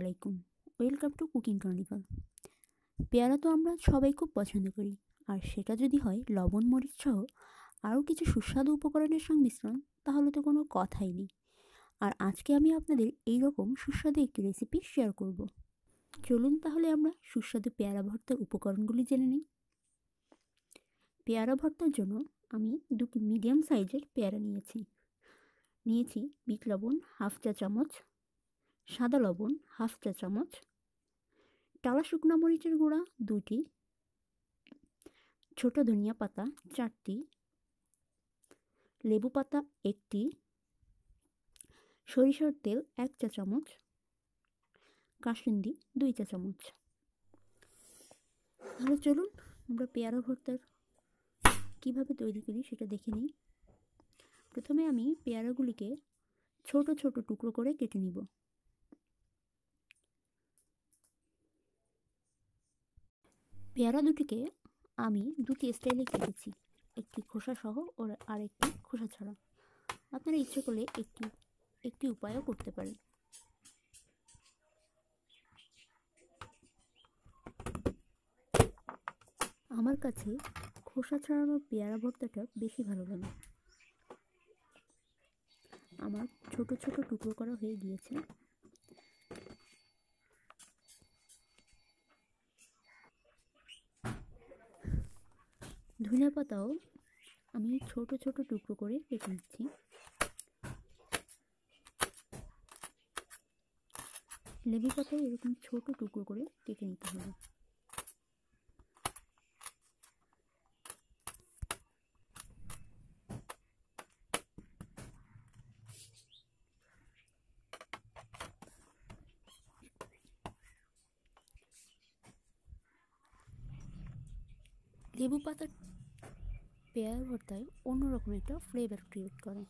আলাইকুম। Welcome to cooking chronicle. পেয়ারা তো আমরা সবাই খুব পছন্দ করি, আর সেটা যদি হয় লবণ মরিচ সহ আরও কিছু সুস্বাদু উপকরণের সংমিশ্রণ, তাহলে তো কোনো কথাই নেই। আর আজকে আমি আপনাদের এই রকম সুস্বাদু একটি রেসিপি শেয়ার করব। চলুন তাহলে আমরা সুস্বাদু পেয়ারা ভর্তার উপকরণগুলি জেনে নিই। পেয়ারা ভর্তার জন্য আমি দুটি মিডিয়াম সাইজের পেয়ারা নিয়েছি বিট লবণ হাফ চা চামচ, সাদা লবণ হাফ চা চামচ, টালা শুকনো মরিচের গুঁড়া 2টি, ছোট ধনিয়া পাতা 4টি, লেবু পাতা 1টি, সরিষার তেল 1 চা চামচ, কাসুন্দি 2 চা চামচ। তাহলে চলুন আমরা পেয়ারা ভর্তার কীভাবে তৈরি করি সেটা দেখে নিই। প্রথমে আমি পেয়ারাগুলিকে ছোট ছোট টুকরো করে কেটে নিব। পেয়ারা দুটিকে আমি দুটি স্টাইলে কেটেছি, একটি খোসা সহ আর একটি খোসা ছাড়া। আপনারা ইচ্ছে করলে একটি উপায়ও করতে পারেন। আমার কাছে খোসা ছাড়ানো পেয়ারা ভর্তাটা বেশি ভালো লাগে। আমার ছোট ছোট টুকরো করা হয়ে গিয়েছে। ধনিয়া পাতাও আমি ছোট ছোট টুকরো করে কেটে নিচ্ছি। লেবু পাতাও এরকম ছোট টুকরো করে কেটে নিতে হবে। লেবু পাতা পেয়ারা ভর্তায় অন্যরকম একটা ফ্লেভার ক্রিয়েট করে।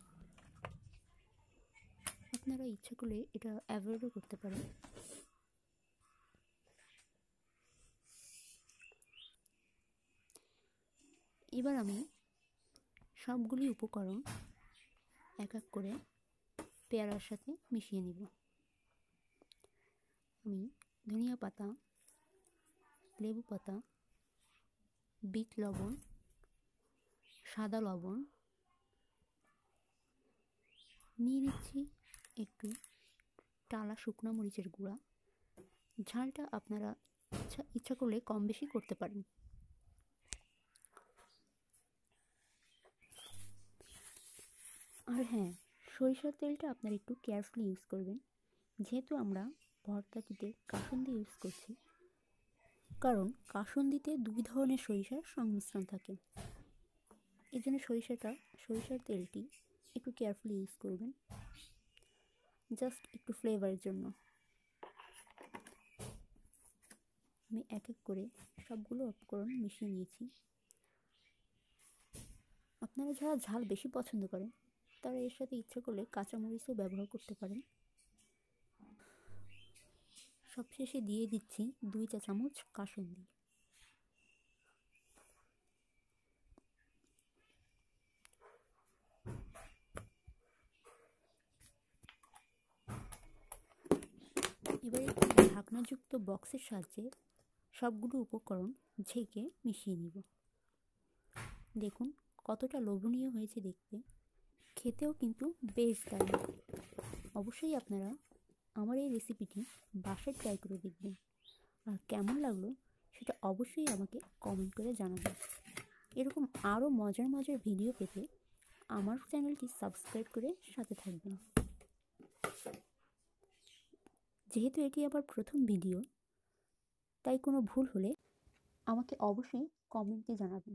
আপনারা ইচ্ছা করলে এটা অ্যাভয়েডও করতে পারেন। এবার আমি সবগুলি উপকরণ এক এক করে পেয়ারার সাথে মিশিয়ে নিব। আমি ধনিয়া পাতা, লেবু পাতা, বিট লবণ, সাদা লবণ নিয়ে নিচ্ছি, একটু টালা শুকনো মরিচের গুঁড়া। ঝালটা আপনারা ইচ্ছা করলে কম বেশি করতে পারেন। আর হ্যাঁ, সরিষার তেলটা আপনারা একটু কেয়ারফুলি ইউজ করবেন, যেহেতু আমরা ভর্তাটিতে কাসুন্দি ইউজ করছি। কারণ কাসুন্দিতে 2 ধরনের সরিষার সংমিশ্রণ থাকে, এই জন্য সরিষার তেলটি একটু কেয়ারফুলি ইউজ করবেন, জাস্ট একটু ফ্লেভারের জন্য। আমি এক এক করে সবগুলো উপকরণ মিশিয়ে নিয়েছি। আপনারা যারা ঝাল বেশি পছন্দ করেন তারা এর সাথে ইচ্ছা করলে কাঁচামরিচও ব্যবহার করতে পারেন। সবশেষে দিয়ে দিচ্ছি 2 চা চামচ কাসুন্দি। এবার একটি ঢাকনাযুক্ত বক্সের সাহায্যে সবগুলো উপকরণ ঝেঁকে মিশিয়ে নিব। দেখুন কতটা লোভনীয় হয়েছে দেখতে, খেতেও কিন্তু বেশ দারুণ। অবশ্যই আপনারা আমার এই রেসিপিটি বাসায় ট্রাই করে দেখবেন, আর কেমন লাগলো সেটা অবশ্যই আমাকে কমেন্ট করে জানাবেন। এরকম আরও মজার মজার ভিডিও পেতে আমার চ্যানেলটি সাবস্ক্রাইব করে সাথে থাকবেন। যেহেতু এটি আমার প্রথম ভিডিও, তাই কোনো ভুল হলে আমাকে অবশ্যই কমেন্টে জানাবেন।